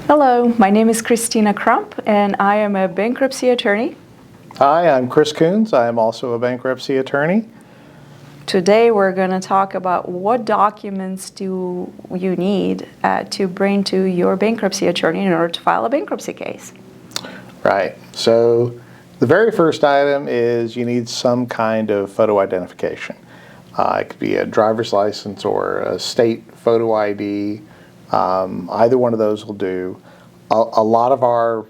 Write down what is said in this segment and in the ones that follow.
Hello, my name is Kristina Crump, and I am a bankruptcy attorney. Hi, I'm Chris Coons. I am also a bankruptcy attorney. Today we're going to talk about what documents do you need to bring to your bankruptcy attorney in order to file a bankruptcy case. Right. So the very first item is you need some kind of photo identification. It could be a driver's license or a state photo ID. Either one of those will do. A lot of our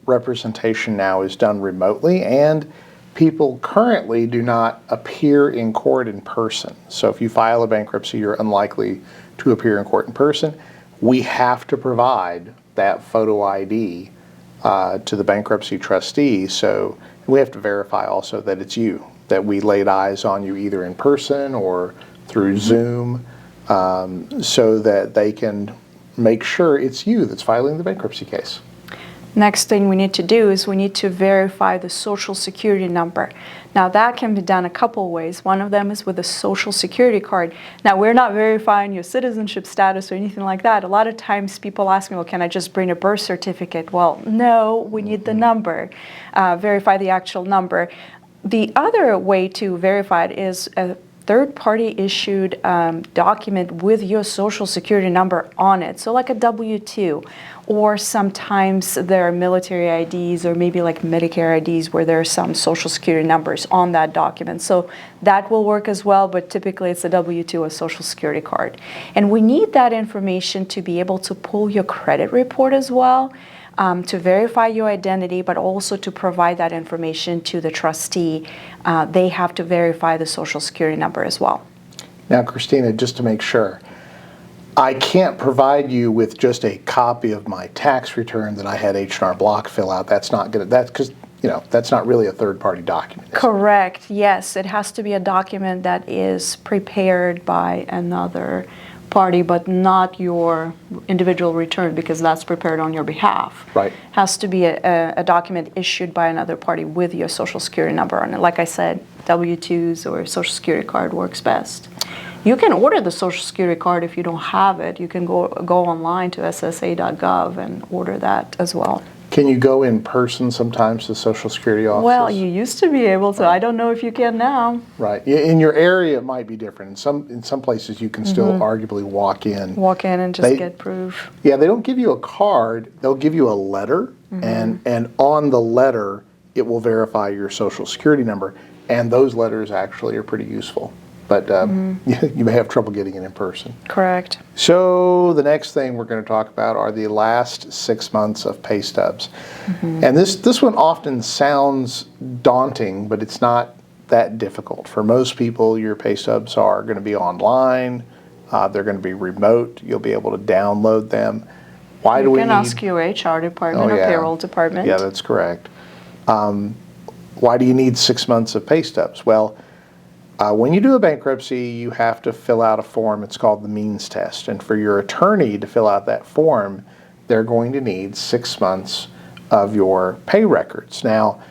representation now is done remotely, and people currently do not appear in court in person. So if you file a bankruptcy, you're unlikely to appear in court in person. We have to provide that photo ID to the bankruptcy trustee, so we have to verify also that it's you, that we laid eyes on you either in person or through Zoom, so that they can make sure it's you that's filing the bankruptcy case. Next thing we need to do is we need to verify the Social Security number. Now that can be done a couple ways. One of them is with a Social Security card. Now we're not verifying your citizenship status or anything like that. A lot of times people ask me, well, can I just bring a birth certificate? Well, no, we need the number, verify the actual number. The other way to verify it is a third-party issued document with your Social Security number on it. So like a W-2, or sometimes there are military IDs or maybe like Medicare IDs where there are some Social Security numbers on that document. So that will work as well, but typically it's a W-2 or Social Security card. And we need that information to be able to pull your credit report as well, to verify your identity, but also to provide that information to the trustee. They have to verify the Social Security number as well. Now, Kristina, just to make sure, I can't provide you with just a copy of my tax return that I had H&R Block fill out. That's not going to, that's because, that's not really a third-party document. Correct, yes. It has to be a document that is prepared by another party, but not your individual return, because that's prepared on your behalf. Right. Has to be a document issued by another party with your Social Security number on it. Like I said, W-2s or Social Security card works best. You can order the Social Security card if you don't have it. You can go online to ssa.gov and order that as well. Can you go in person sometimes to the Social Security office? Well, you used to be able to. I don't know if you can now. Right. In your area, it might be different. In some places, you can still arguably walk in. Walk in and just get proof. Yeah, they don't give you a card. They'll give you a letter, and on the letter, it will verify your Social Security number. And those letters actually are pretty useful. But you may have trouble getting it in person. Correct. So the next thing we're going to talk about are the last 6 months of pay stubs. And this one often sounds daunting, but it's not that difficult. For most people, your pay stubs are going to be online. They're going to be remote. You'll be able to download them. Why do we need... You can ask your HR department or payroll department. Yeah, that's correct. Why do you need 6 months of pay stubs? Well, when you do a bankruptcy, you have to fill out a form. It's called the means test. And for your attorney to fill out that form, they're going to need 6 months of your pay records. Now,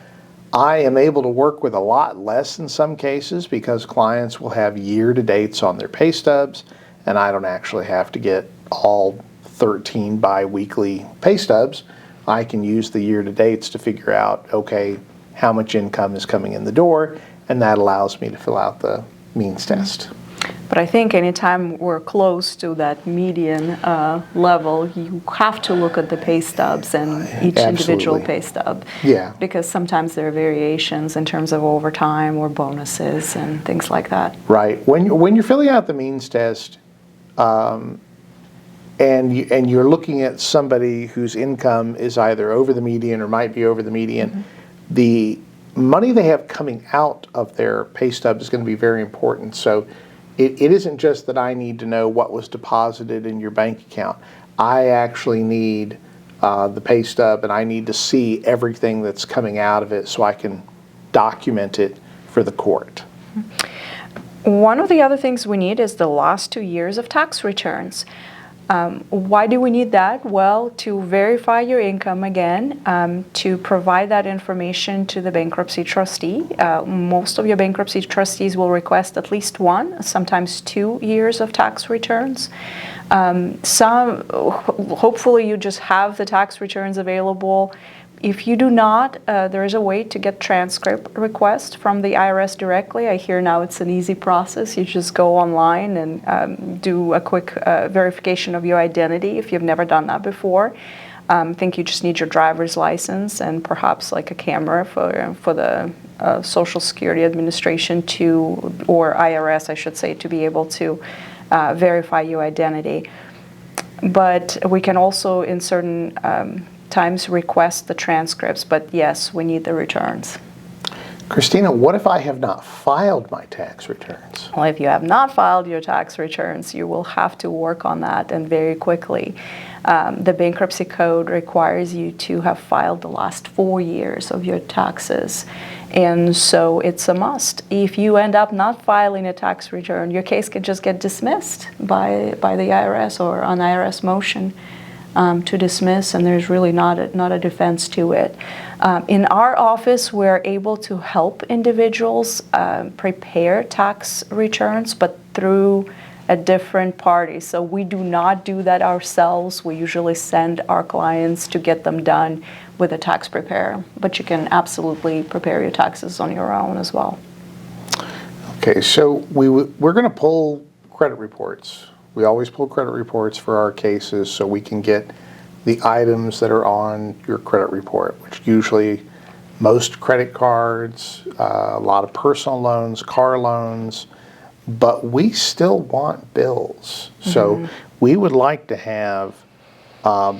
I am able to work with a lot less in some cases because clients will have year-to-dates on their pay stubs, and I don't actually have to get all 13 bi-weekly pay stubs. I can use the year-to-dates to figure out, okay, how much income is coming in the door, and that allows me to fill out the means test. But I think anytime we're close to that median level, you have to look at the pay stubs and each individual pay stub. Yeah. Because sometimes there are variations in terms of overtime or bonuses and things like that. Right. When you're filling out the means test, and you're looking at somebody whose income is either over the median or might be over the median, the money they have coming out of their pay stub is going to be very important. So it isn't just that I need to know what was deposited in your bank account. I actually need the pay stub, and I need to see everything that's coming out of it so I can document it for the court. One of the other things we need is the last 2 years of tax returns. Why do we need that? Well, to verify your income again, to provide that information to the bankruptcy trustee. Most of your bankruptcy trustees will request at least 1, sometimes 2 years of tax returns. Hopefully you just have the tax returns available. If you do not, there is a way to get transcript request from the IRS directly. I hear now it's an easy process. You just go online and do a quick verification of your identity if you've never done that before. I think you just need your driver's license and perhaps like a camera for the Social Security Administration or IRS, I should say, to be able to verify your identity. But we can also, in certain times, request the transcripts, but yes, we need the returns. Kristina, what if I have not filed my tax returns? Well, if you have not filed your tax returns, you will have to work on that, and very quickly. The bankruptcy code requires you to have filed the last 4 years of your taxes, and so it's a must. If you end up not filing a tax return, your case can just get dismissed by the IRS or on IRS motion. To dismiss, and there's really not a defense to it. In our office, we're able to help individuals prepare tax returns, but through a different party. So we do not do that ourselves. We usually send our clients to get them done with a tax preparer, but you can absolutely prepare your taxes on your own as well. Okay, so we're going to pull credit reports. We always pull credit reports for our cases so we can get the items that are on your credit report, which usually most credit cards, a lot of personal loans, car loans, but we still want bills. Mm-hmm. So we would like to have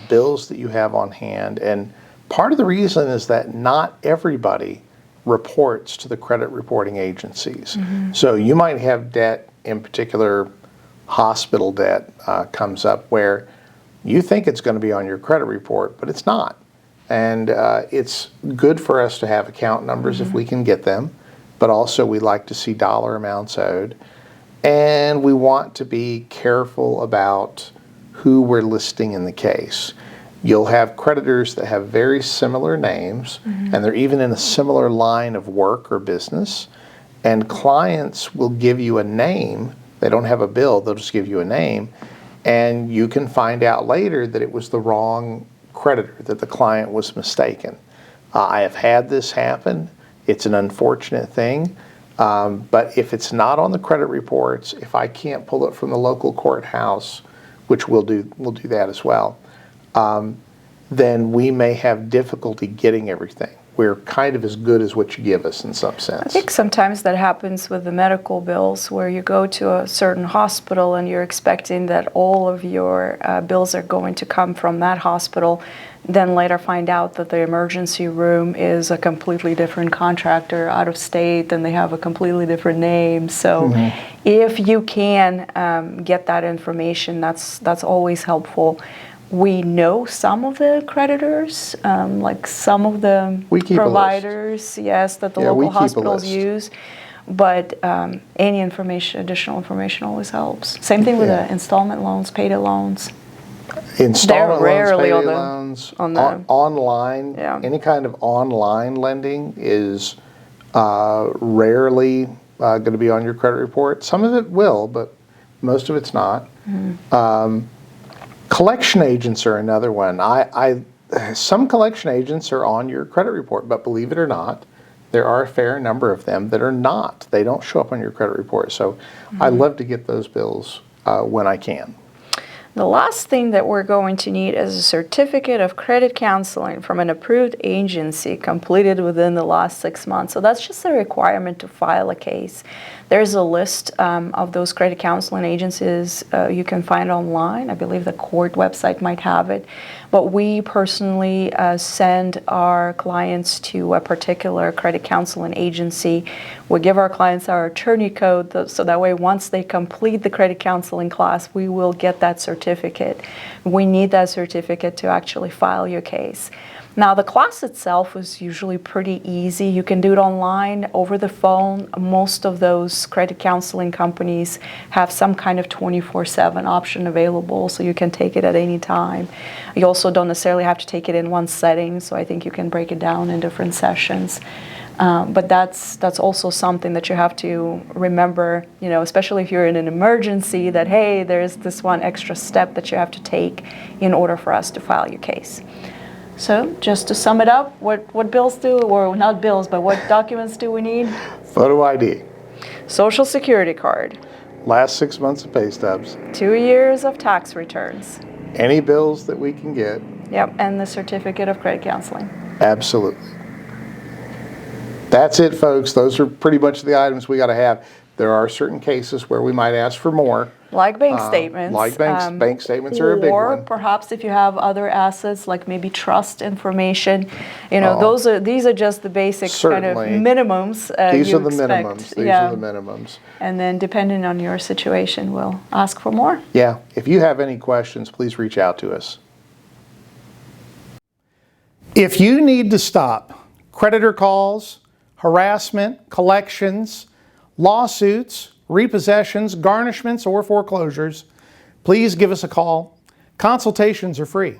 bills that you have on hand. And part of the reason is that not everybody reports to the credit reporting agencies. Mm-hmm. So you might have debt, in particular hospital debt comes up, where you think it's going to be on your credit report, but it's not. And it's good for us to have account numbers if we can get them, but also we like to see dollar amounts owed. And we want to be careful about who we're listing in the case. You'll have creditors that have very similar names, and they're even in a similar line of work or business, and clients will give you a name. They don't have a bill, they'll just give you a name, and you can find out later that it was the wrong creditor, that the client was mistaken. I have had this happen. It's an unfortunate thing, but if it's not on the credit reports, if I can't pull it from the local courthouse, which we'll do that as well, then we may have difficulty getting everything. We're kind of as good as what you give us in some sense. I think sometimes that happens with the medical bills, where you go to a certain hospital and you're expecting that all of your bills are going to come from that hospital, then later find out that the emergency room is a completely different contractor out of state and they have a completely different name. So if you can get that information, that's always helpful. We know some of the creditors, like some of the providers, yes, that the local hospitals use, but any additional information always helps. Same thing with the installment loans, payday loans. Installment They're loans, rarely payday loans, online, any kind of online lending is rarely going to be on your credit report. Some of it will, but most of it's not. Collection agents are another one. Some collection agents are on your credit report, but believe it or not, there are a fair number of them that are not. They don't show up on your credit report. So I love to get those bills when I can. The last thing that we're going to need is a certificate of credit counseling from an approved agency completed within the last 6 months. So that's just a requirement to file a case. There's a list of those credit counseling agencies you can find online. I believe the court website might have it. But we personally send our clients to a particular credit counseling agency. We give our clients our attorney code, so that way once they complete the credit counseling class, we will get that certificate. We need that certificate to actually file your case. Now, the class itself is usually pretty easy. You can do it online, over the phone. Most of those credit counseling companies have some kind of 24/7 option available, so you can take it at any time. You also don't necessarily have to take it in one setting, so I think you can break it down in different sessions. But that's also something that you have to remember, you know, especially if you're in an emergency, that, hey, there's this one extra step that you have to take in order for us to file your case. So just to sum it up, what bills do, or not bills, but what documents do we need? Photo ID, Social Security card, last 6 months of pay stubs, 2 years of tax returns. any bills that we can get. Yep, and the certificate of credit counseling. Absolutely. That's it, folks. Those are pretty much the items we got to have. There are certain cases where we might ask for more. Like bank statements. Like bank statements are a big Or one. perhaps if you have other assets, like maybe trust information, you know, these are just the basic kind of Certainly. minimums These you are the expect. minimums. These Yeah. are the minimums. And then depending on your situation, we'll ask for more. Yeah. If you have any questions, please reach out to us. If you need to stop creditor calls, harassment, collections, lawsuits, repossessions, garnishments, or foreclosures, please give us a call. Consultations are free.